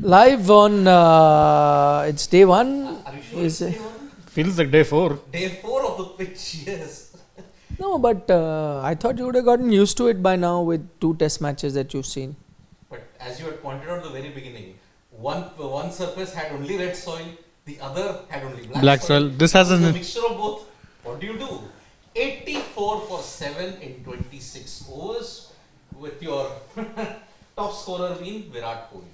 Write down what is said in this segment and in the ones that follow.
Live on, it's day one. Are you sure Is it's it? day one? Feels like day 4. Day 4 of the pitch, yes. No, but I thought you would have gotten used to it by now with 2 test matches that you've seen. But as you had pointed out at the very beginning, one surface had only red soil, the other had only black soil. This has So a a mixture of both. What do you do? 84 for 7 in 26 overs with your top scorer being Virat Kohli.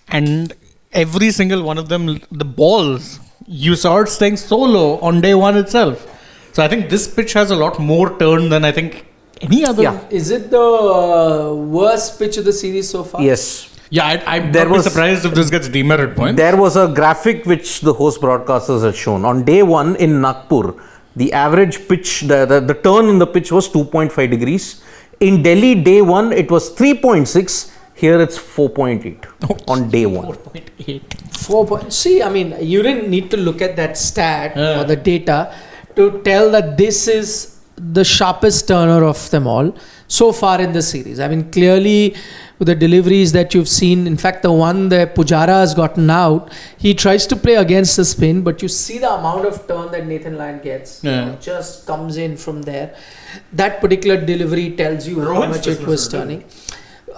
And every single one of them, the balls, you saw it staying so low on day 1 itself. So I think this pitch has a lot more turn than I think any other. Yeah. Is it the worst pitch of the series so far? Yes. Yeah, I'm There not was- surprised if this gets demerit points. There was a graphic which the host broadcasters had shown. On day 1 in Nagpur, the average pitch, the turn on the pitch was 2.5 degrees. In Delhi, day 1, it was 3.6. Here it's 4.8 on day 1. 4.8. 4 points. See, I mean, you didn't need to look at that stat Yeah. or the data to tell that this is the sharpest turner of them all so far in the series. I mean, clearly with the deliveries that you've seen, in fact, the one that Pujara has gotten out, he tries to play against the spin, but you see the amount of turn that Nathan Lyon gets. You Yeah. know, just comes in from there. That particular delivery tells you how Rohit's much it was dismissal, turning.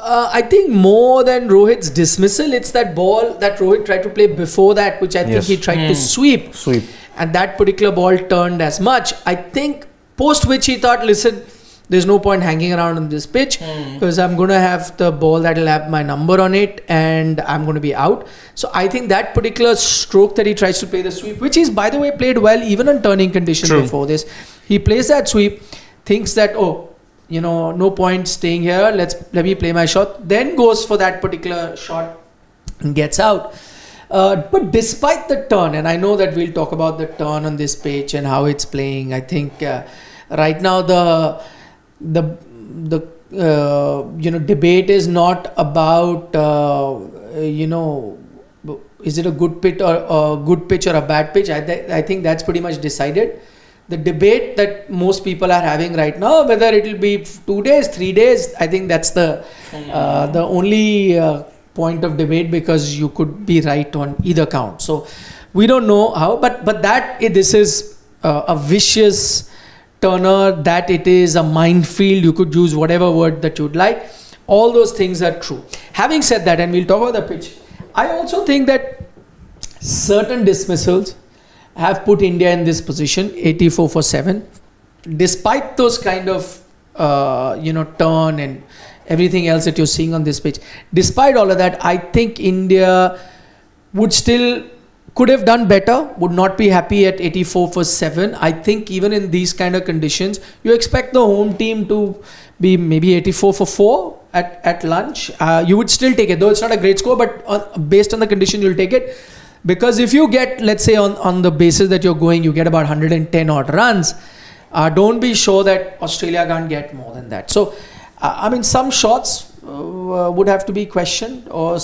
I think more than Rohit's dismissal, it's that ball that Rohit tried to play before that, which I think Yes. he tried to sweep. Sweep. And that particular ball turned as much. I think post which he thought, listen, there's no point hanging around on this pitch because I'm going to have the ball that will have my number on it and I'm going to be out. So I think that particular stroke that he tries to play the sweep, which he's by the way played well even on turning conditions True. before this. He plays that sweep, thinks that, no point staying here. Let me play my shot. Then goes for that particular shot and gets out. But despite the turn, and I know that we'll talk about the turn on this pitch and how it's playing. I think right now the debate is not about is it a good pitch or a bad pitch. I think that's pretty much decided. The debate that most people are having right now, whether it will be 2 days, 3 days, I think that's the only point of debate because you could be right on either count. So we don't know how, but this is a vicious turner, that it is a minefield. You could use whatever word that you'd like. All those things are true. Having said that, and we'll talk about the pitch, I also think that certain dismissals have put India in this position, 84 for 7. Despite those kind of, turn and everything else that you're seeing on this pitch, despite all of that, I think India could have done better, would not be happy at 84 for 7. I think even in these kind of conditions, you expect the home team to be maybe 84 for 4 at lunch. You would still take it, though it's not a great score, but based on the condition, you'll take it. Because if you get, let's say on the basis that you're going, you get about 110 odd runs, don't be sure that Australia can't get more than that. So, some shots would have to be questioned or,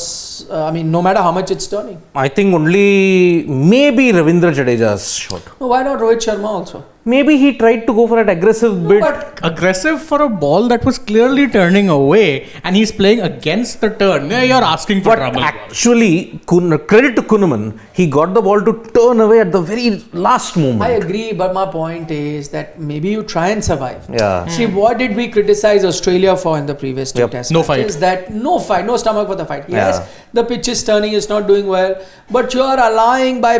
no matter how much it's turning. I think only maybe Ravindra Jadeja's shot. No, why not Rohit Sharma also? Maybe he tried to go for an aggressive bid. But Aggressive for a ball that was clearly turning away and he's playing against the turn. Yeah, you're asking for But trouble. actually, credit to Kunuman, he got the ball to turn away at the very last moment. I agree, but my point is that maybe you try and survive. Yeah. See, what did we criticize Australia for in the previous 2 Yep. test No matches? fight. That no fight, no stomach for the fight. Yes, Yeah. the pitch is turning, it's not doing well, but you are allowing by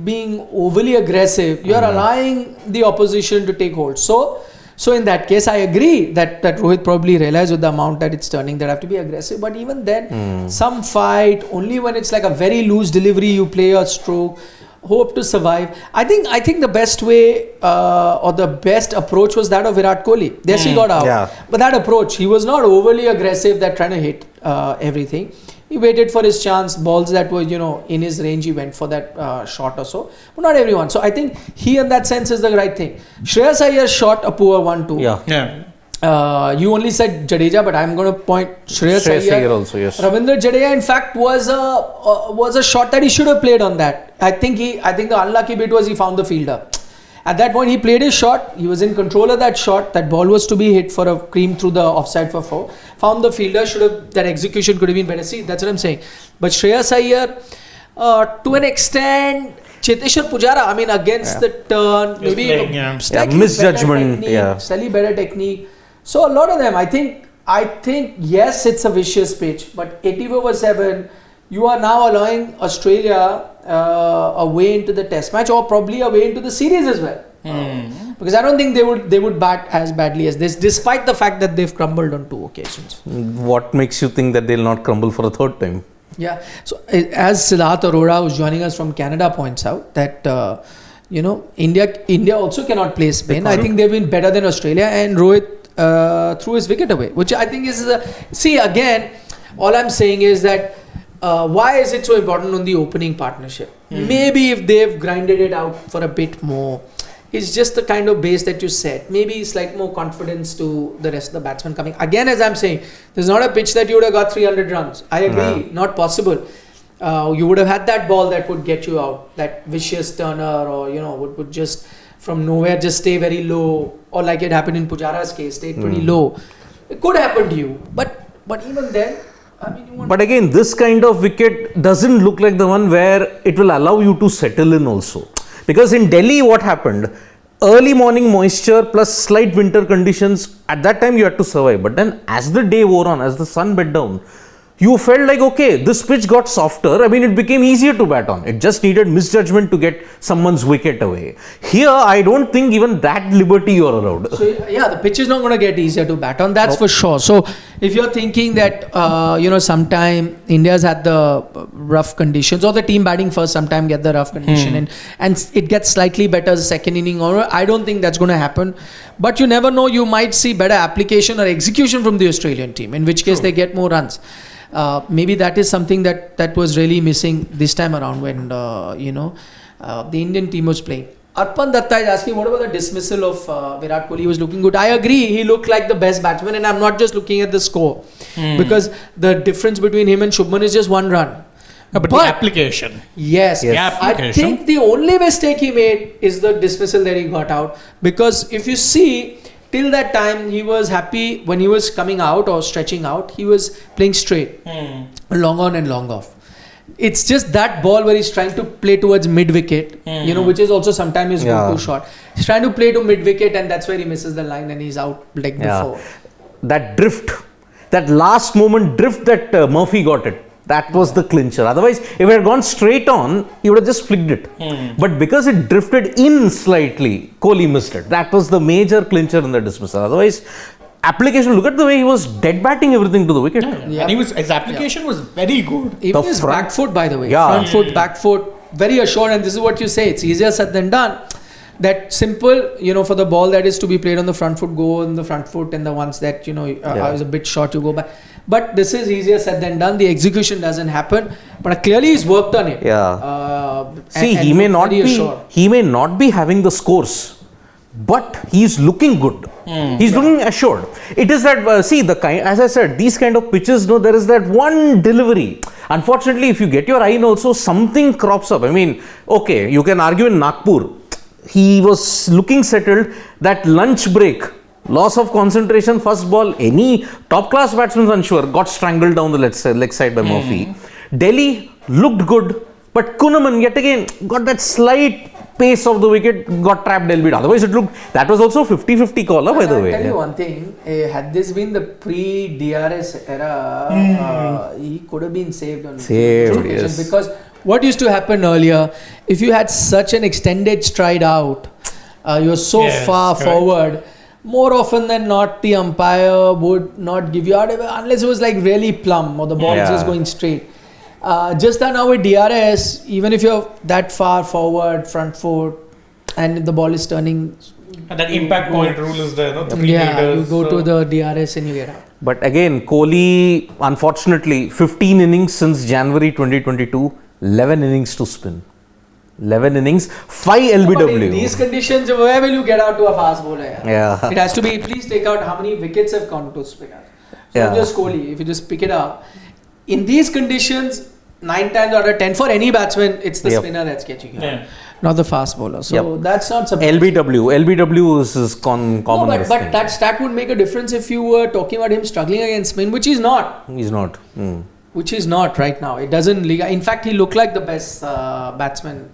being overly aggressive, you are allowing the opposition to take hold. So in that case, I agree that Rohit probably realized with the amount that it's turning that have to be aggressive. But even then, some fight, only when it's like a very loose delivery, you play a stroke, hope to survive. I think the best way or the best approach was that of Virat Kohli. Yes, he got out. Yeah. But that approach, he was not overly aggressive that trying to hit everything. He waited for his chance. Balls that were, in his range, he went for that shot or so. But not everyone. So I think he, in that sense, is the right thing. Shreyas Iyer shot a poor one too. Yeah. You only said Jadeja, but I'm going to point Shreyas Iyer also, yes. Ravindra Jadeja, in fact, was a shot that he should have played on that. I think the unlucky bit was he found the fielder. At that point, he played his shot. He was in control of that shot. That ball was to be hit for a cream through the offside for 4. Found the fielder should have, that execution could have been better. See, that's what I'm saying. But Shreyas Iyer, to an extent, Cheteshwar Pujara, I mean, against the turn, maybe misjudgment, slightly better technique. So a lot of them, I think, yes, it's a vicious pitch, but 80/7, you are now allowing Australia a way into the test match, or probably a way into the series as well. Because I don't think they would bat as badly as this, despite the fact that they've crumbled on 2 occasions. What makes you think that they'll not crumble for a third time? Yeah. So as Siddharth Arora, who's joining us from Canada, points out that India also cannot play Spain. I think they've been better than Australia, and Rohit threw his wicket away, which I think is see, again, all I'm saying is that why is it so important on the opening partnership? Maybe if they've grinded it out for a bit more, it's just the kind of base that you set. Maybe it's like more confidence to the rest of the batsmen coming. Again, as I'm saying, there's not a pitch that you would have got 300 runs. I agree, not possible. You would have had that ball that would get you out, that vicious turner, or would just from nowhere just stay very low, or like it happened in Pujara's case, stayed pretty low. It could happen to you, but even then, I mean, but again, this kind of wicket doesn't look like the one where it will allow you to settle in also. Because in Delhi, what happened? Early morning moisture plus slight winter conditions, at that time you had to survive. But then as the day wore on, as the sun bed down, you felt like, okay, this pitch got softer. I mean, it became easier to bat on. It just needed misjudgment to get someone's wicket away. Here, I don't think even that liberty you're allowed. So, yeah, the pitch is not going to get easier to bat on. That's for sure. So, if you're thinking that, sometime India's had the rough conditions, or the team batting first sometime get the rough condition, and it gets slightly better second inning, or I don't think that's going to happen. But you never know, you might see better application or execution from the Australian team, in which case they get more runs. Maybe that is something that was really missing this time around when the Indian team was playing. Arpan Datta is asking, what about the dismissal of Virat Kohli? He was looking good. I agree, he looked like the best batsman, and I'm not just looking at the score, because the difference between him and Shubman is just 1 run. But the application. Yes. The application. I think the only mistake he made is the dismissal that he got out, because if you see, till that time, he was happy when he was coming out or stretching out, he was playing straight, long on and long off. It's just that ball where he's trying to play towards mid-wicket, which is also sometimes his go-to shot. He's trying to play to mid-wicket, and that's where he misses the line and he's out like before. That drift, that last moment drift that Murphy got it. That was the clincher. Otherwise, if it had gone straight on, he would have just flicked it. But because it drifted in slightly, Kohli missed it. That was the major clincher in the dismissal. Otherwise, application, look at the way he was dead batting everything to the wicket. And his application was very good. Even his back foot, by the way. Front foot, back foot, very assured. And this is what you say, it's easier said than done. That simple, for the ball that is to be played on the front foot, go on the front foot, and the ones that, is a bit short, you go back. But this is easier said than done. The execution doesn't happen. But clearly he's worked on it. See, he may not be having the scores, but he's looking good. He's looking assured. It is that, as I said, these kind of pitches, there is that one delivery. Unfortunately, if you get your eye in also, something crops up. I mean, okay, you can argue in Nagpur, he was looking settled. That lunch break, loss of concentration, first ball, any top class batsman, I'm sure, got strangled down the leg side by Murphy. Delhi looked good, but Kunaman yet again got that slight pace of the wicket, got trapped a little bit. Otherwise, that was also 50-50 caller, by the way. I'll tell you one thing, had this been the pre-DRS era, he could have been saved on yes. Because what used to happen earlier, if you had such an extended stride out, you were so far forward, more often than not, the umpire would not give you out unless it was like really plumb or the ball is just going straight. Just that now with DRS, even if you're that far forward, front foot, and the ball is turning, and that impact point rule is there, no? 3 meters, you go to the DRS and you get out. But again, Kohli, unfortunately, 15 innings since January 2022, 11 innings to spin. 11 innings, 5 LBW. But in these conditions, where will you get out to a fast bowler? It has to be, please take out how many wickets have gone to spinners. So just Kohli, if you just pick it up. In these conditions, 9 times out of 10, for any batsman, it's the spinner that's catching you. not the fast bowler. So Yep. that's not surprising. LBW is common. No, this but thing. that stat would make a difference if you were talking about him struggling against spin, which he's not. He's not. Which is not right now. It doesn't. In fact, he looked like the best batsman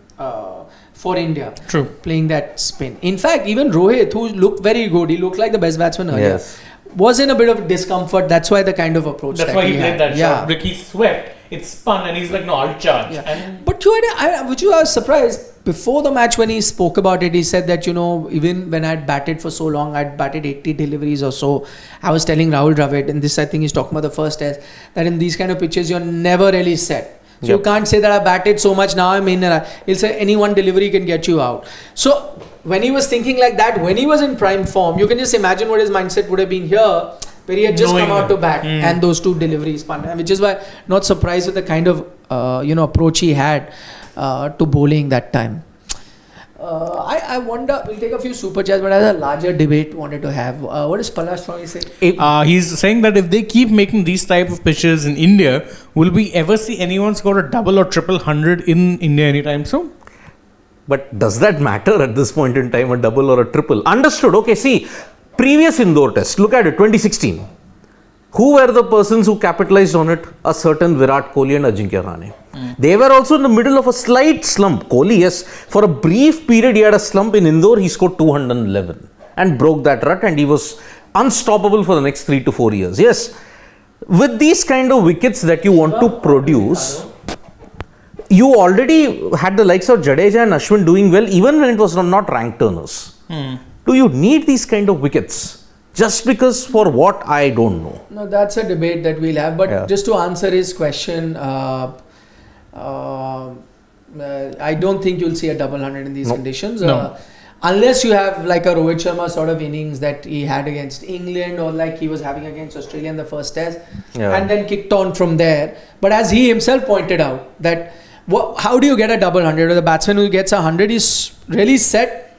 for India. True. Playing that spin. In fact, even Rohit, who looked very good, he looked like the best batsman earlier. Yes. Was in a bit of discomfort. That's why the kind of approach. That's that why he had. played that Yeah. shot. Ricky swept. It spun and he's like, no, I'll charge. Yeah. And But which I was surprised before the match when he spoke about it. He said that even when I'd batted for so long, I'd batted 80 deliveries or so. I was telling Rahul Dravid, and this I think he's talking about the first test, that in these kind of pitches you're never really set. So you Yep. can't say that I batted so much now I'm in. He'll say any one delivery can get you out. So when he was thinking like that, when he was in prime form, you can just imagine what his mindset would have been here. Where he had just Knowing come out that. to bat and those two deliveries spun, which is why not surprised with the kind of approach he had to bowling that time. I wonder, we'll take a few super chats, but as a larger debate wanted to have. What is Palash trying to say? he's saying that if they keep making these type of pitches in India, will we ever see anyone score a double or triple 100 in India anytime soon? But does that matter at this point in time, a double or a triple? Understood. Okay, see, previous Indore test, look at it, 2016. Who were the persons who capitalized on it? A certain Virat Kohli and Ajinkya Rahane. They were also in the middle of a slight slump. Kohli, yes, for a brief period he had a slump. In Indore, he scored 211 and broke that rut, and he was unstoppable for the next 3 to 4 years. Yes, with these kind of wickets that you want to produce, you already had the likes of Jadeja and Ashwin doing well, even when it was not rank turners. Do you need these kind of wickets? Just because for what, I don't know. No, that's a debate that we'll have. But Yeah. just to answer his question, I don't think you'll see a double 100 in these No. conditions. No. Unless you have like a Rohit Sharma sort of innings that he had against England or like he was having against Australia in the first test, Yeah. and then kicked on from there. But as he himself pointed out, that how do you get a double 100? The batsman who gets 100 is really set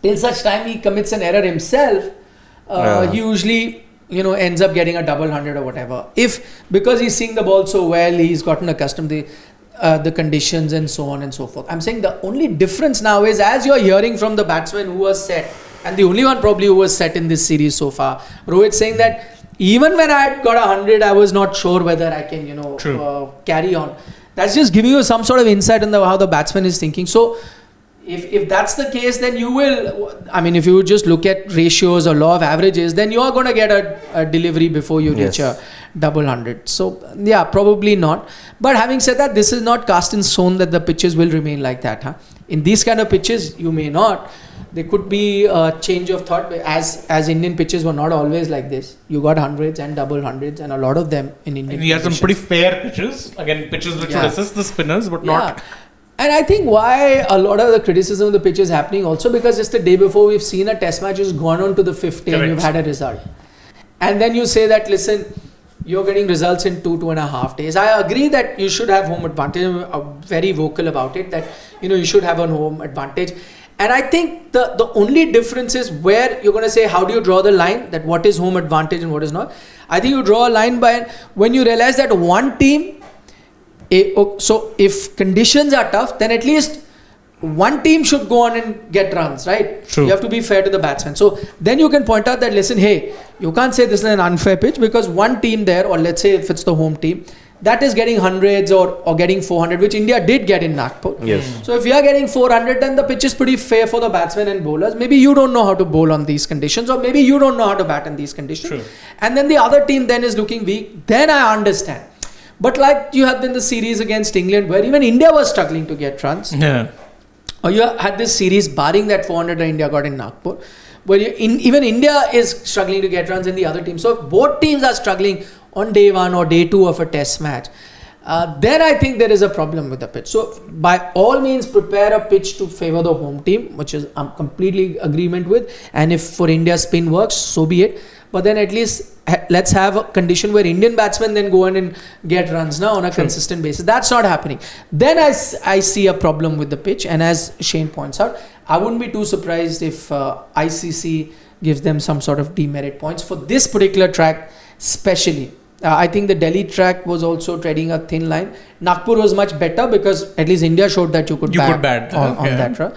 till such time he commits an error himself. He usually ends up getting a double 100 or whatever. If because he's seeing the ball so well, he's gotten accustomed to the conditions and so on and so forth. I'm saying the only difference now is, as you're hearing from the batsman who was set, and the only one probably who was set in this series so far, Rohit saying that even when I had got 100, I was not sure whether I can carry on. That's just giving you some sort of insight into how the batsman is thinking. So if that's the case, then you will, if you just look at ratios or law of averages, then you are going to get a delivery before you reach a double 100. So, yeah, probably not. But having said that, this is not cast in stone that the pitches will remain like that. Huh? In these kind of pitches, you may not. There could be a change of thought, as Indian pitches were not always like this. You got hundreds and double hundreds, and a lot of them in Indian He has some conditions. pretty fair pitches. Again, pitches which would assist the spinners, but not. And I think why a lot of the criticism of the pitch is happening also because just the day before we've seen a test match has gone on to the 5th day and you've had a result. And then you say that, listen, you're getting results in 2.5 days. I agree that you should have home advantage. I'm very vocal about it, that you should have a home advantage. And I think the only difference is where you're going to say, how do you draw the line, that what is home advantage and what is not. I think you draw a line by when you realize that one team, so if conditions are tough, then at least one team should go on and get runs, right? True. You have to be fair to the batsman. So then you can point out that, listen, hey, you can't say this is an unfair pitch because one team there, or let's say if it's the home team, that is getting hundreds or getting 400, which India did get in Nagpur. Yes. So if you are getting 400, then the pitch is pretty fair for the batsmen and bowlers. Maybe you don't know how to bowl on these conditions, or maybe you don't know how to bat in these conditions. True. And then the other team then is looking weak. Then I understand. But like you had in the series against England, where even India was struggling to get runs. Yeah. Or you had this series barring that 400 that India got in Nagpur, where even India is struggling to get runs in the other team. So if both teams are struggling on day 1 or day 2 of a test match, then I think there is a problem with the pitch. So by all means, prepare a pitch to favor the home team, which is I'm completely agreement with. And if for India spin works, so be it. But then at least let's have a condition where Indian batsmen then go in and get runs now on a consistent basis. That's not happening. Then I see a problem with the pitch. And as Shane points out, I wouldn't be too surprised if ICC gives them some sort of demerit points for this particular track, especially. I think the Delhi track was also treading a thin line. Nagpur was much better because at least India showed that you could bat on that track.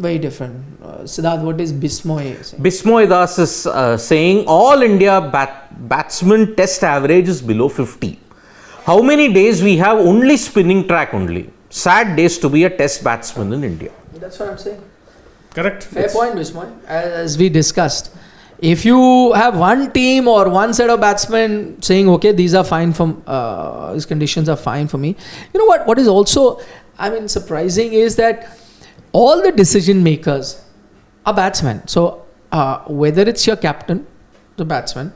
Very different. Siddharth, what is Bismoy saying? Bismoy Das is saying all India batsmen test average is below 50. How many days we have only spinning track only? Sad days to be a test batsman in India. That's what I'm saying. Correct. Fair point, Bismoy. As we discussed, if you have one team or one set of batsmen saying, okay, these are fine from these conditions are fine for me. You know what is also, surprising is that all the decision makers are batsmen. So whether it's your captain, the batsman,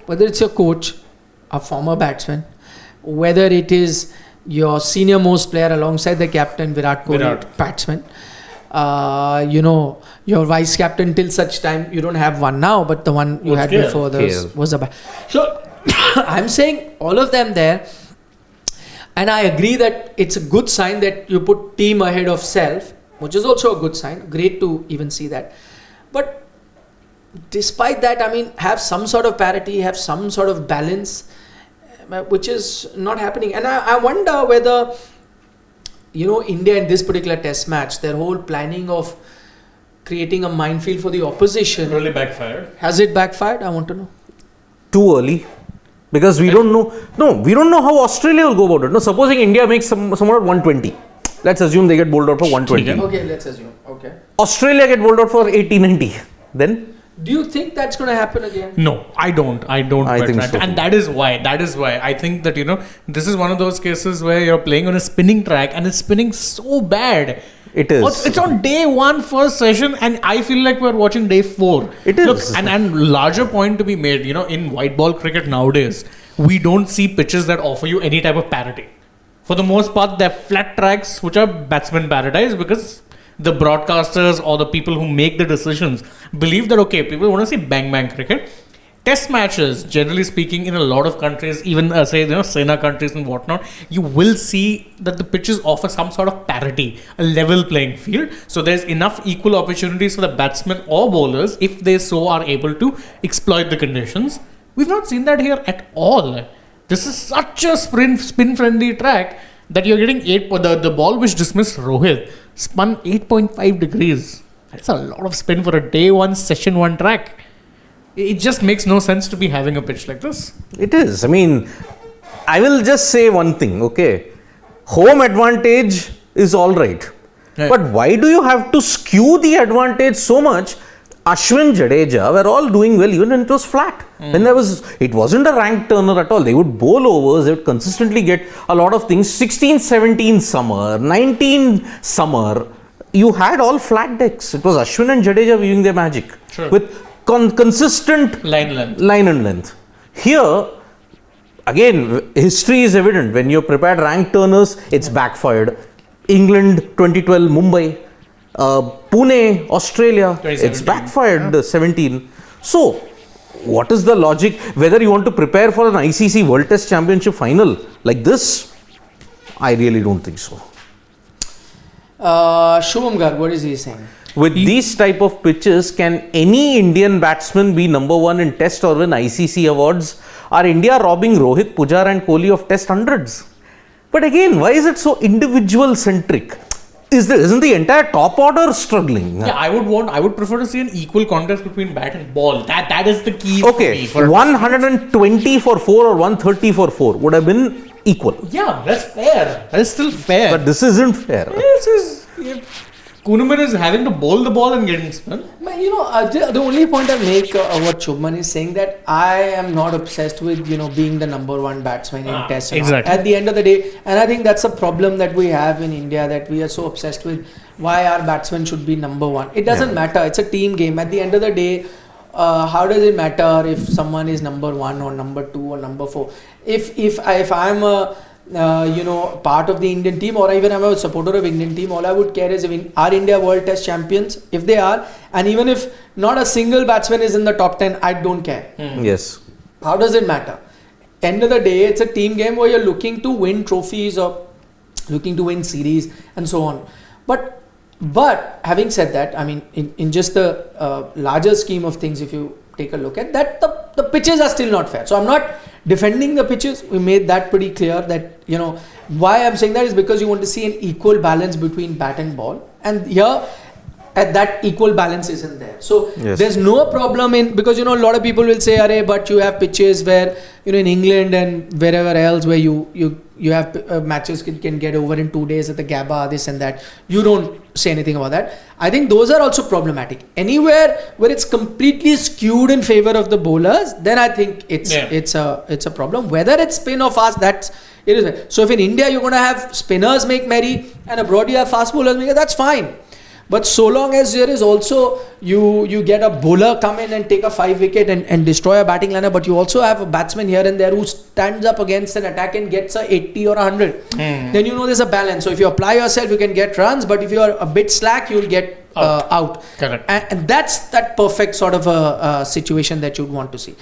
whether it's your coach, a former batsman, whether it is your senior most player alongside the captain, Virat Kohli, batsman, your vice captain till such time, you don't have one now, but the one you had before was a So I'm saying all of them there, and I agree that it's a good sign that you put team ahead of self, which is also a good sign. Great to even see that. But despite that, have some sort of parity, have some sort of balance, which is not happening. And I wonder whether, India in this particular test match, their whole planning of creating a minefield for the opposition really backfired. Has it backfired? I want to know. Too early. Because we don't know. No, we don't know how Australia will go about it. No, supposing India makes somewhat 120. Let's assume they get bowled out for 120. Okay, let's assume. Okay. Australia get bowled out for 80-90. Then? Do you think that's going to happen again? No, I don't. I think so. And that is why I think that, this is one of those cases where you're playing on a spinning track and it's spinning so bad. It is. It's on day 1 first session and I feel like we're watching day 4. It is. Look, and larger point to be made, in white ball cricket nowadays, we don't see pitches that offer you any type of parity. For the most part, they're flat tracks which are batsman paradise because the broadcasters or the people who make the decisions believe that, okay, people want to see bang cricket. Test matches, generally speaking, in a lot of countries, even Sena countries and whatnot, you will see that the pitches offer some sort of parity, a level playing field. So there's enough equal opportunities for the batsmen or bowlers if they so are able to exploit the conditions. We've not seen that here at all. This is such a spin-friendly track that you're getting the ball which dismissed Rohit spun 8.5 degrees. That's a lot of spin for a day 1, session 1 track. It just makes no sense to be having a pitch like this. It is. I will just say one thing, okay? Home advantage is all right. But why do you have to skew the advantage so much? Ashwin, Jadeja were all doing well even when it was flat. When it wasn't a rank turner at all. They would bowl overs, they would consistently get a lot of things. 16, 17 summer, 19 summer, you had all flat decks. It was Ashwin and Jadeja viewing their magic. Sure. With consistent line and length. Here, again, history is evident. When you prepared rank turners, it's backfired. England, 2012, Mumbai. Pune, Australia, it's backfired 17. So, what is the logic? Whether you want to prepare for an ICC World Test Championship final like this, I really don't think so. Shubham Garg, what is he saying? With these type of pitches, can any Indian batsman be number 1 in Test or win ICC awards? Are India robbing Rohit, Pujara and Kohli of Test hundreds? But again, why is it so individual centric? Isn't the entire top order struggling? Yeah, I would prefer to see an equal contest between bat and ball. That is the key. Okay, for me. 120 for 4 or 130 for 4 would have been equal. Yeah, that's fair. That is still fair. But this isn't fair. Kunuman is having to bowl the ball and getting spun. But the only point I make what Shubman is saying that I am not obsessed with being the number 1 batsman in Test. Exactly. At the end of the day, and I think that's a problem that we have in India, that we are so obsessed with why our batsman should be number 1. It doesn't matter. It's a team game. At the end of the day, how does it matter if someone is number 1 or number 2 or number 4? If I'm a part of the Indian team, or even I'm a supporter of Indian team, all I would care is are India World Test champions? If they are, and even if not a single batsman is in the top 10, I don't care. Yes. How does it matter? End of the day, it's a team game where you're looking to win trophies or looking to win series and so on. But having said that, in just the larger scheme of things, if you take a look at that, the the pitches are still not fair. So I'm not defending the pitches. We made that pretty clear that, why I'm saying that is because you want to see an equal balance between bat and ball. And here, at that equal balance isn't there. So there's no problem because a lot of people will say, "Arey, but you have pitches where in England and wherever else where you have matches can get over in 2 days at the Gabba, this and that." You don't say anything about that. I think those are also problematic. Anywhere where it's completely skewed in favor of the bowlers, then I think it's a problem. Whether it's spin or fast, it is. So if in India you're going to have spinners make merry and abroad you have fast bowlers make, that's fine. But so long as there is also you get a bowler come in and take a 5 wicket and destroy a batting lineup, but you also have a batsman here and there who stands up against an attack and gets a 80 or 100, then there's a balance. So if you apply yourself, you can get runs, but if you are a bit slack, you'll get out. Correct. And that's that perfect sort of a situation that you'd want to see.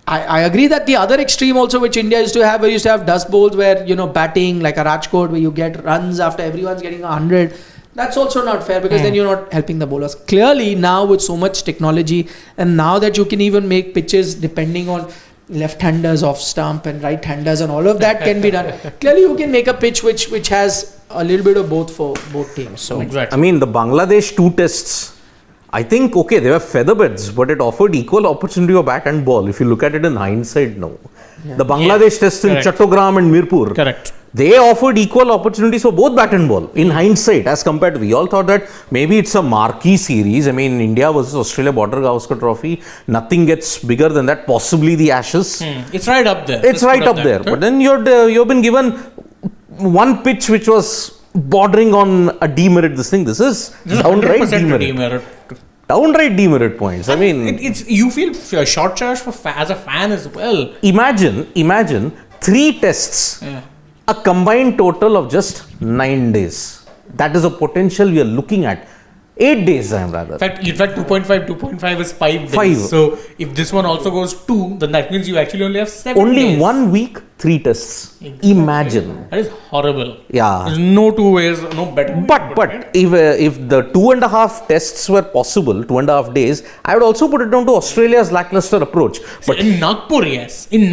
I agree that the other extreme also which India used to have, where you used to have dust bowls where batting like a Rajkot where you get runs after everyone's getting 100. That's also not fair because then you're not helping the bowlers. Clearly now with so much technology and now that you can even make pitches depending on left-handers off stump and right-handers and all of that can be done. Clearly you can make a pitch which has a little bit of both for both teams. So Exactly. I mean, the Bangladesh 2 tests, I think, okay, they were featherbeds, but it offered equal opportunity of bat and ball. If you look at it in hindsight, no. Yeah. The Bangladesh tests in Chattogram and Mirpur. Correct. They offered equal opportunities for both bat and ball in hindsight as compared to, we all thought that maybe it's a marquee series. I mean, India versus Australia Border Gavaskar Trophy, nothing gets bigger than that, possibly the Ashes. It's right up there. It's right up there. But then you've been given one pitch which was bordering on a demerit. This is downright demerit. Downright demerit points. I mean, it's you feel short charge as a fan as well. Imagine 3 tests. Yeah. A combined total of just 9 days. That is a potential we are looking at. 8 days, I am rather. In fact, 2.5 is 5 days. 5. So, if this one also goes 2, then that means you actually only have 7 days. Only 1 week, 3 tests. Exactly. Imagine. That is horrible. Yeah. There's no 2 ways, no better way. But if the 2.5 tests were possible, 2.5 days, I would also put it down to Australia's lackluster approach. But in Nagpur, yes. Even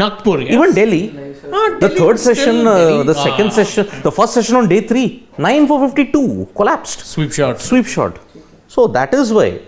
Delhi. The Delhi third was still session, Delhi. the second session, the first session on day 3, 9 for 52, collapsed. Sweep shot. So that is why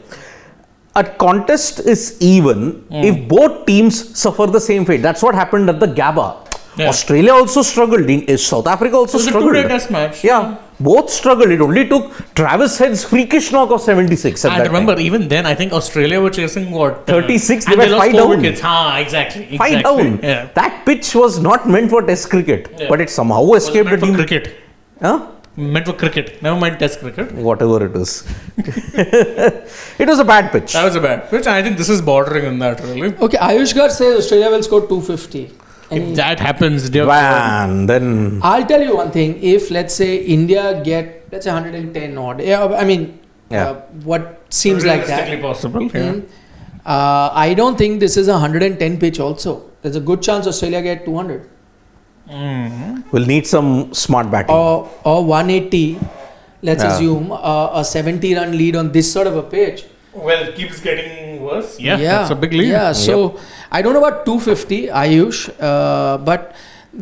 a contest is even if both teams suffer the same fate. That's what happened at the Gabba. Yeah. Australia also struggled. South Africa also struggled. It was a 2-day test match. Yeah, both struggled. It only took Travis Head's freakish knock of 76 at And that remember, time. even then, I think Australia were chasing what? 36, and they were lost 5 4 down. wickets. Exactly. 5 down. Yeah. That pitch was not meant for test cricket, but it somehow escaped the team. Cricket. Huh? Meant for cricket. Never mind test cricket. Whatever it is. It was a bad pitch. That was a bad pitch. I think this is bordering on that, really. okay, Ayush Gar says Australia will score 250. If that happens, dear Man, then I'll tell you one thing. If let's say India get 110 odd, what seems like that. realistically possible. Yeah. I don't think this is a 110 pitch. Also, there's a good chance Australia get 200 we'll need some smart batting. or 180. Let's assume a 70-run lead on this sort of a pitch. Well, it keeps getting worse. Yeah, that's a big lead. Yeah, so I don't know about 250, Ayush,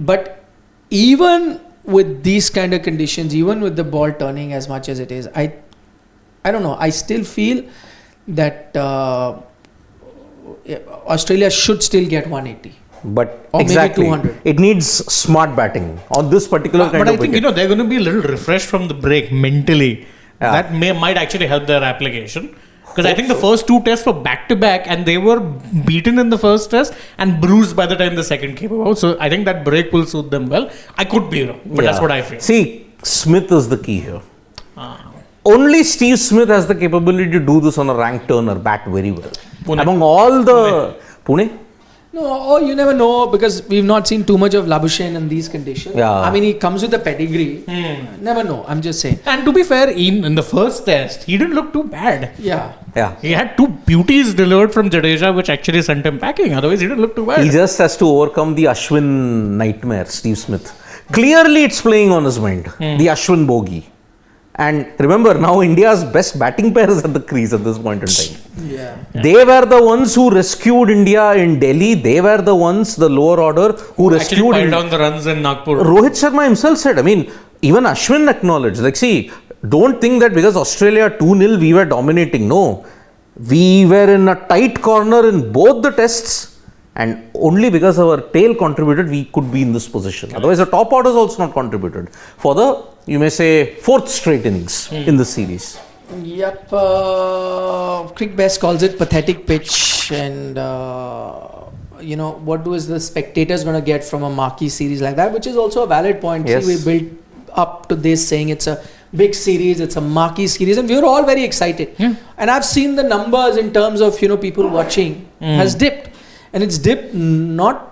but even with these kind of conditions, even with the ball turning as much as it is, I don't know. I still feel that Australia should still get 180. But or exactly, maybe 200. it needs smart batting on this particular kind But of I think wicket. they're going to be a little refreshed from the break mentally. Yeah. That might actually help their application. Because I think the first 2 tests were back to back, and they were beaten in the first test and bruised by the time the second came about. So I think that break will suit them well. I could be wrong, but that's what I feel. See, Smith is the key here. Only Steve Smith has the capability to do this on a rank turner, bat very well. Pune. Among all the Pune? No, you never know because we've not seen too much of Labuschagne in these conditions. Yeah. I mean, he comes with a pedigree. Never know. I'm just saying. And to be fair, in the first test, he didn't look too bad. Yeah. Yeah. He had 2 beauties delivered from Jadeja, which actually sent him packing. Otherwise, he didn't look too bad. He just has to overcome the Ashwin nightmare, Steve Smith. Clearly, it's playing on his mind. The Ashwin bogey. And remember, now India's best batting pair is at the crease at this point in time. Yeah. They were the ones who rescued India in Delhi. They were the ones, the lower order, who Actually, rescued piled India. down the runs in Nagpur. Rohit Sharma himself said, I mean, even Ashwin acknowledged, like, see, don't think that because Australia 2-0 we were dominating. No, we were in a tight corner in both the tests, and only because our tail contributed we could be in this position. Otherwise, the top orders also not contributed for the, you may say, fourth straight innings in the series. Yep. Crick Best calls it pathetic pitch, and what was the spectators going to get from a marquee series like that, which is also a valid point. Yes. See, we built up to this saying it's a big series, it's a marquee series, and we were all very excited. Yeah. And I've seen the numbers in terms of people watching has dipped, and it's dipped not.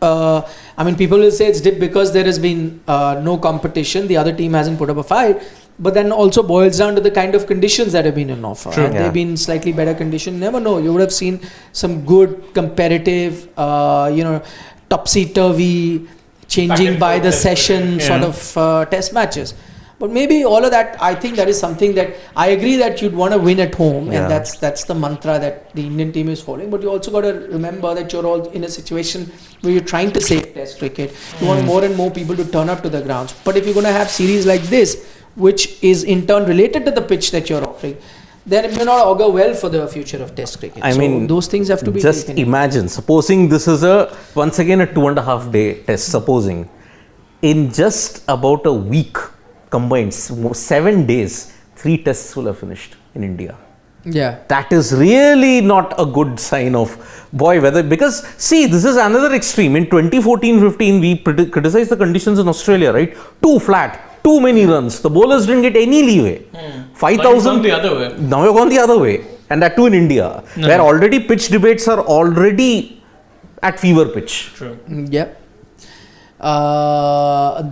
People will say it's dipped because there has been no competition. The other team hasn't put up a fight. But then also boils down to the kind of conditions that have been in offer. True. Had Yeah. they been slightly better condition, never know. You would have seen some good competitive, topsy-turvy, changing and by forth the test session matches. sort of test matches. But maybe all of that, I think that is something that I agree that you'd want to win at home, Yeah. and that's the mantra that the Indian team is following. But you also got to remember that you're all in a situation where you're trying to save Test cricket. You want more and more people to turn up to the grounds. But if you're going to have series like this, which is in turn related to the pitch that you're offering, then it may not augur well for the future of Test cricket. I mean, those things have to be just taken in. imagine, supposing this is once again a 2.5 day test, supposing in just about a week combined, 7 days, 3 tests will have finished in India. Yeah. That is really not a good sign of because see, this is another extreme. In 2014-15, we criticized the conditions in Australia, right? Too flat, too many runs. The bowlers didn't get any leeway. 5,000. the other way. Now you've gone the other way, and that too in India, where already pitch debates are already at fever pitch. True. Yep.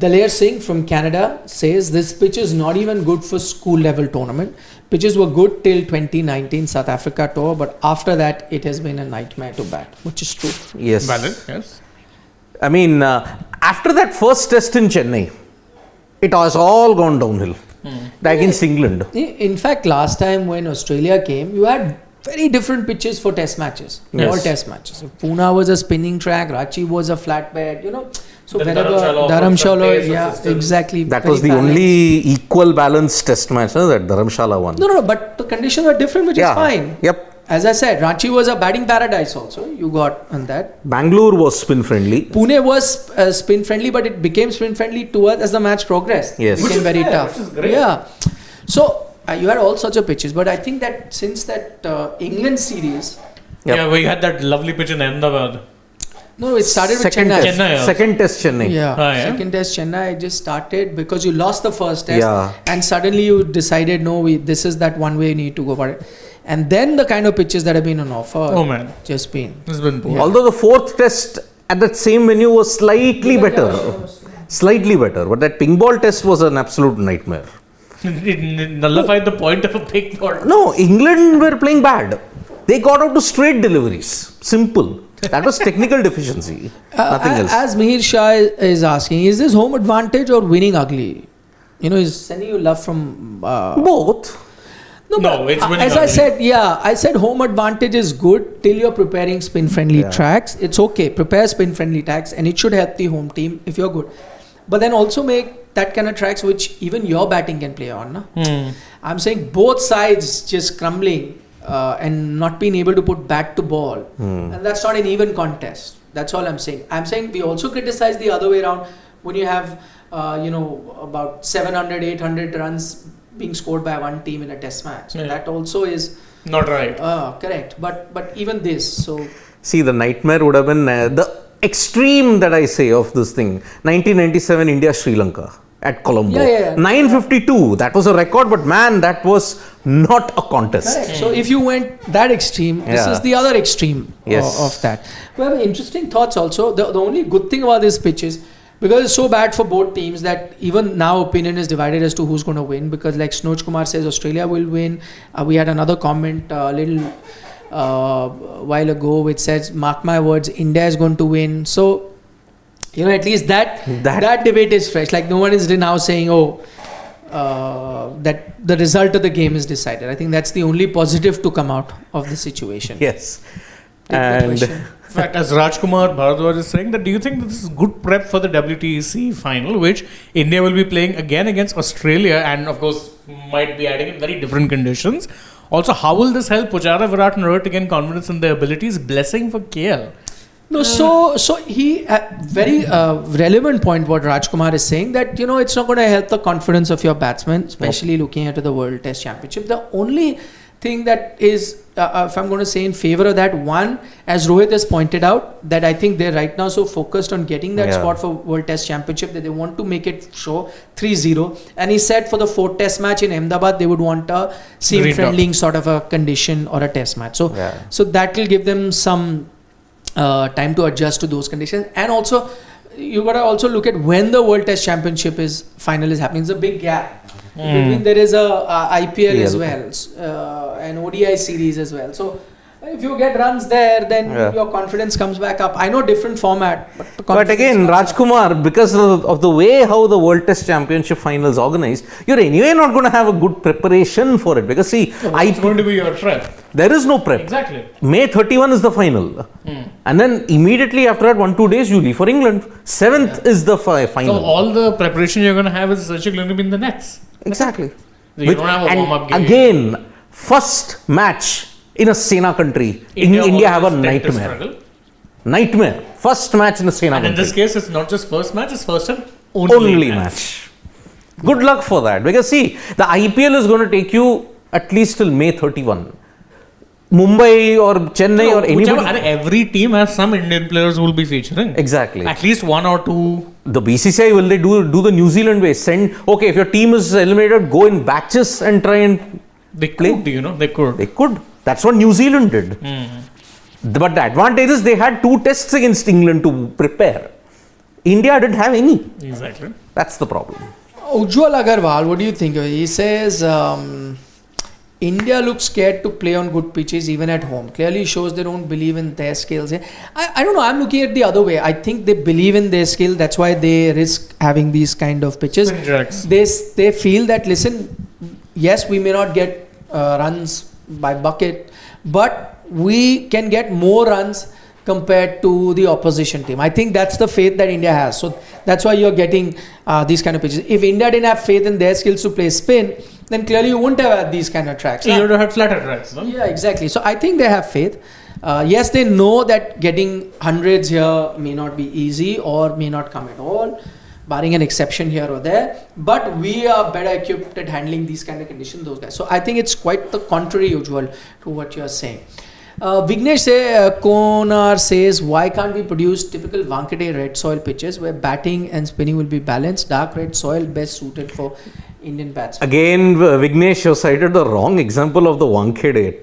Daler Singh from Canada says this pitch is not even good for school level tournament. Pitches were good till 2019 South Africa tour, but after that it has been a nightmare to bat, which is true. Yes. Valid, yes. I mean, after that first test in Chennai, it has all gone downhill. Against England. In fact, last time when Australia came, you had very different pitches for test matches. Yes. All test matches. So Pune was a spinning track, Ranchi was a flat bed, So Then wherever Dharamshala offered some Dharamshala, pace yeah, assistance. exactly. That very was the balanced. only equal balanced test match that Dharamshala won. No, but the conditions were different, which is fine. Yep. As I said, Ranchi was a batting paradise also. You got on that. Bangalore was spin friendly. Pune was spin friendly, but it became spin friendly towards as the match progressed. Yes. It Which became very fair, tough. which is great. Yeah. So you had all sorts of pitches, but I think that since that England series, Yep. Yeah, we had that lovely pitch in Ahmedabad. no, it started with Second Chennai. test. Chennai, yeah. Second test Chennai. Yeah. Yeah. Second test Chennai just started because you lost the first test, Yeah. and suddenly you decided this is that one way you need to go for it, and then the kind of pitches that have been on offer. Oh, man. just been. This has been poor. Although the fourth test at that same venue was slightly better. Slightly better. But that ping ball test was an absolute nightmare. It nullified the point of a big ball. No, England were playing bad. They got out to straight deliveries. Simple. That was technical deficiency. Nothing else. As Mihir Shah is asking, is this home advantage or winning ugly? He's sending you love from. Both. No, but it's winning as I ugly. said, I said home advantage is good till you're preparing spin friendly Yeah. tracks. It's okay, prepare spin friendly tracks, and it should help the home team if you're good. But then also make that kind of tracks which even your batting can play on. Na? I'm saying both sides just crumbling and not being able to put bat to ball, and that's not an even contest. That's all I'm saying. I'm saying we also criticize the other way around when you have about 700, 800 runs being scored by one team in a test match. Yeah. That also is Not right. correct. But even this, so See, the nightmare would have been the extreme that I say of this thing. 1997 India Sri Lanka at Colombo. Yeah. 952. That was a record, but man, that was not a contest. correct. So if you went that extreme, this Yeah. is the other extreme Yes. of that. We have interesting thoughts also. The only good thing about this pitch is because it's so bad for both teams that even now opinion is divided as to who's going to win, because like Snoj Kumar says Australia will win. We had another comment a little while ago which says, mark my words, India is going to win. So at least that debate is fresh. Like no one is now saying, that the result of the game is decided. I think that's the only positive to come out of the situation. Yes. Take the And question. In fact, as Rajkumar Bharadwaj is saying, that do you think that this is good prep for the WTC final, which India will be playing again against Australia, and of course might be adding in very different conditions. Also, how will this help Pujara, Virat and Rohit to gain confidence in their abilities? Blessing for KL. No, so he very relevant point what Rajkumar is saying, that it's not going to help the confidence of your batsmen, especially looking at the World Test Championship. The only thing that is, if I'm going to say in favor of that, one, as Rohit has pointed out, that I think they're right now so focused on getting that spot for World Test Championship that they want to make it show 3-0. And he said for the 4th Test match in Ahmedabad, they would want a seam-friendly sort of a condition or a Test match. So that will give them some time to adjust to those conditions. And also, you got to also look at when the World Test Championship final is happening. It's a big gap. Between there is a IPL as well, an ODI series as well. So if you get runs there, then your confidence comes back up. I know different format, but again, Rajkumar, because of the way how the World Test Championship final is organized, you're anyway not going to have a good preparation for it. Because see, it's going to be your prep. There is no prep. Exactly. May 31 is the final. And then immediately after that, 1-2 days, you leave for England. 7th is the final. So all the preparation you're going to have is essentially going to be in the nets. Exactly. So you don't have a warm-up game. Again, first match in a Sena country. India have a nightmare. Nightmare. First match in a Sena country. And in this case, it's not just first match, it's first and only match. Good luck for that. Because see, the IPL is going to take you at least till May 31. Mumbai or Chennai or anybody. Every team has some Indian players who will be featuring. Exactly. At least 1 or 2. The BCCI, will they do the New Zealand way? Okay, if your team is eliminated, go in batches and try and they play. They could. They could. That's what New Zealand did. But the advantage is they had 2 tests against England to prepare. India didn't have any. Exactly. That's the problem. Ujjwal Agarwal, what do you think? He says India looks scared to play on good pitches even at home. Clearly shows they don't believe in their skills. I don't know. I'm looking at the other way. I think they believe in their skill. That's why they risk having these kind of pitches. They feel that, listen, yes, we may not get runs by bucket, but we can get more runs compared to the opposition team. I think that's the faith that India has. So that's why you're getting these kind of pitches. If India didn't have faith in their skills to play spin, then clearly you wouldn't have had these kind of tracks. You would have had flatter tracks, no? Yeah, exactly. So I think they have faith. Yes, they know that getting hundreds here may not be easy or may not come at all, barring an exception here or there. But we are better equipped at handling these kind of conditions, those guys. So I think it's quite the contrary, Ujjwal, to what you're saying. Vignesh Konar says, why can't we produce typical Wankhede red soil pitches where batting and spinning will be balanced? Dark red soil best suited for Indian batsmen. Again, Vignesh, you cited the wrong example of the Wankhede.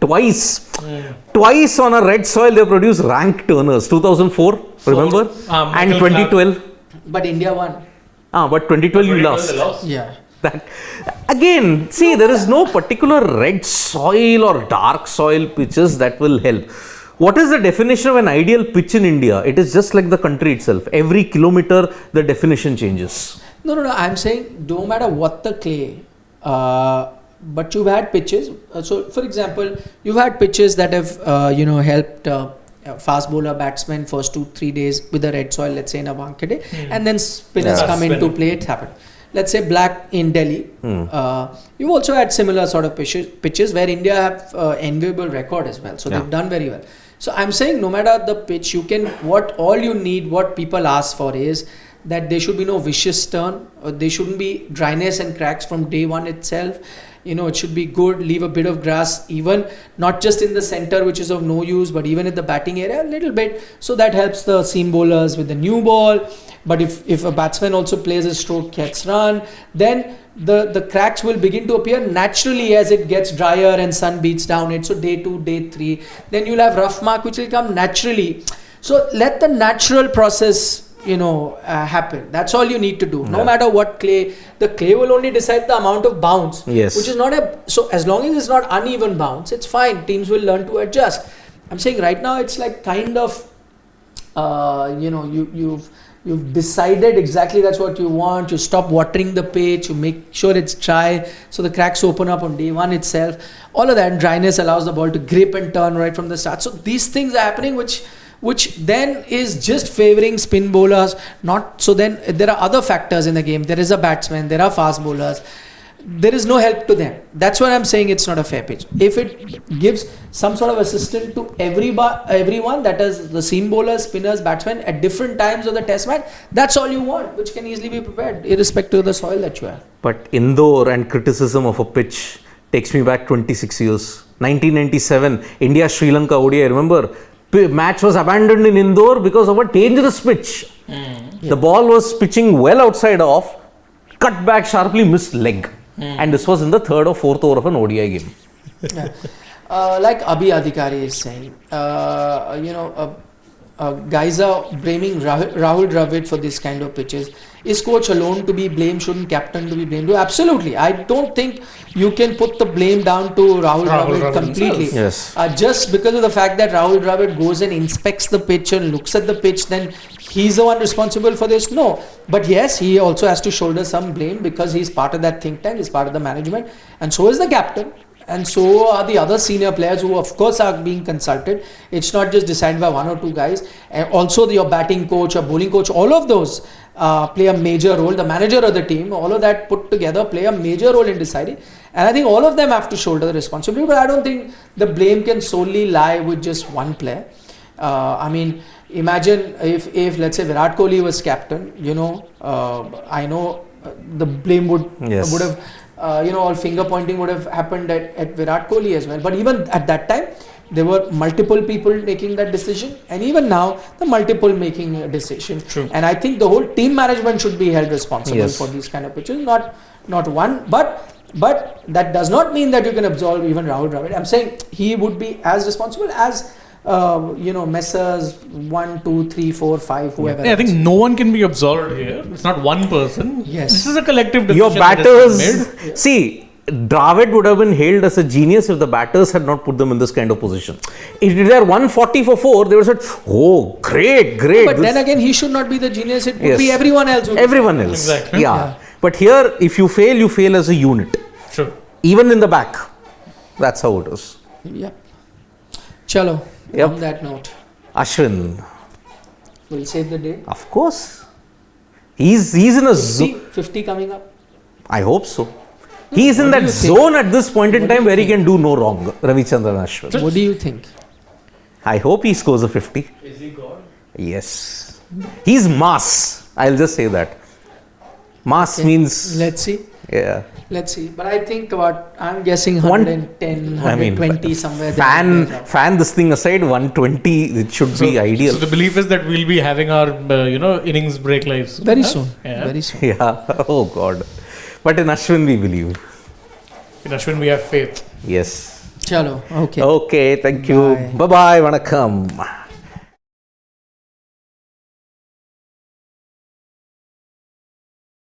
Twice on a red soil they produced rank turners. 2004, remember? And 2012. But India won. But 2012 you lost. Yeah. That again, see, there is no particular red soil or dark soil pitches that will help. What is the definition of an ideal pitch in India? It is just like the country itself. Every kilometer, the definition changes. No. I'm saying, no matter what the clay, but you've had pitches. So, for example, you've had pitches that have, helped fast bowler batsmen first 2-3 days with the red soil, let's say in a Wankhede, and then spinners come into play. It's happened. Let's say black in Delhi. You've also had similar sort of pitches where India have enviable record as well. So they've done very well. So I'm saying no matter the pitch, what people ask for is that there should be no vicious turn. There shouldn't be dryness and cracks from day one itself. It should be good, leave a bit of grass, even not just in the center, which is of no use, but even in the batting area, a little bit. So that helps the seam bowlers with the new ball. But if a batsman also plays a stroke, gets run, then the cracks will begin to appear naturally as it gets drier and sun beats down it. So day 2, day 3, then you'll have rough mark, which will come naturally. So let the natural process happen. That's all you need to do. No matter what clay, the clay will only decide the amount of bounce. Yes. Which is so as long as it's not uneven bounce, it's fine. Teams will learn to adjust. I'm saying right now it's like kind of, You've decided exactly that's what you want. You stop watering the pitch. You make sure it's dry, so the cracks open up on day one itself. All of that dryness allows the ball to grip and turn right from the start. So these things are happening, which then is just favoring spin bowlers. Not so. Then there are other factors in the game. There is a batsman. There are fast bowlers. There is no help to them. That's why I'm saying it's not a fair pitch. If it gives some sort of assistance to everyone, that is the seam bowlers, spinners, batsmen at different times of the test match, that's all you want, which can easily be prepared irrespective of the soil that you have. But Indore and criticism of a pitch takes me back 26 years. 1997, India-Sri Lanka ODI, I remember, match was abandoned in Indore because of a dangerous pitch. The ball was pitching well outside off, cut back sharply, missed leg. And this was in the third or fourth over of an ODI game. Yeah. Like Abhi Adhikari is saying, guys are blaming Rahul Dravid for this kind of pitches. Is coach alone to be blamed? Shouldn't captain to be blamed? Absolutely. I don't think you can put the blame down to Rahul Dravid completely. Yes. Just because of the fact that Rahul Dravid goes and inspects the pitch and looks at the pitch, then he's the one responsible for this? No. But yes, he also has to shoulder some blame because he's part of that think tank, he's part of the management, and so is the captain. And so are the other senior players who, of course, are being consulted. It's not just decided by one or two guys. And also, your batting coach or bowling coach, all of those play a major role. The manager of the team, all of that put together play a major role in deciding. And I think all of them have to shoulder the responsibility. But I don't think the blame can solely lie with just one player. Imagine if let's say Virat Kohli was captain, I know the blame would have, all finger pointing would have happened at Virat Kohli as well. But even at that time, there were multiple people making that decision, and even now, the multiple making a decision. True. And I think the whole team management should be held responsible for these kind of pitches, not one. But that does not mean that you can absolve even Rahul Dravid. I'm saying he would be as responsible as Messrs 1, 2, 3, 4, 5, whoever. I think no one can be absolved here. It's not one person. Yes. This is a collective decision. Your batters, see, Dravid would have been hailed as a genius if the batters had not put them in this kind of position. If they are 140 for 4, they would have said, oh, great. But then again, he should not be the genius. It would be everyone else. Everyone else. Exactly. Yeah. But here, if you fail as a unit. Sure. Even in the back. That's how it is. Yep. Chalo. Yep. On that note, Ashwin. we'll save the day. Of course. He's in a zone. 50 coming up. I hope so. He's in that zone at this point in time where he can do no wrong. Ravichandran Ashwin. What do you think? I hope he scores a 50. Is he God? Yes. He's mass. I'll just say that. Mass means. Let's see. Yeah. Let's see. But I think I'm guessing 110, 120 somewhere. Fan this thing aside, 120, it should be ideal. So the belief is that we'll be having our, innings break live soon. Very soon. Yeah. Very soon. Yeah. Oh God. But in Ashwin we believe. In Ashwin we have faith. Yes. Chalo. Okay. Okay. Thank you. Bye bye. Vanakkam.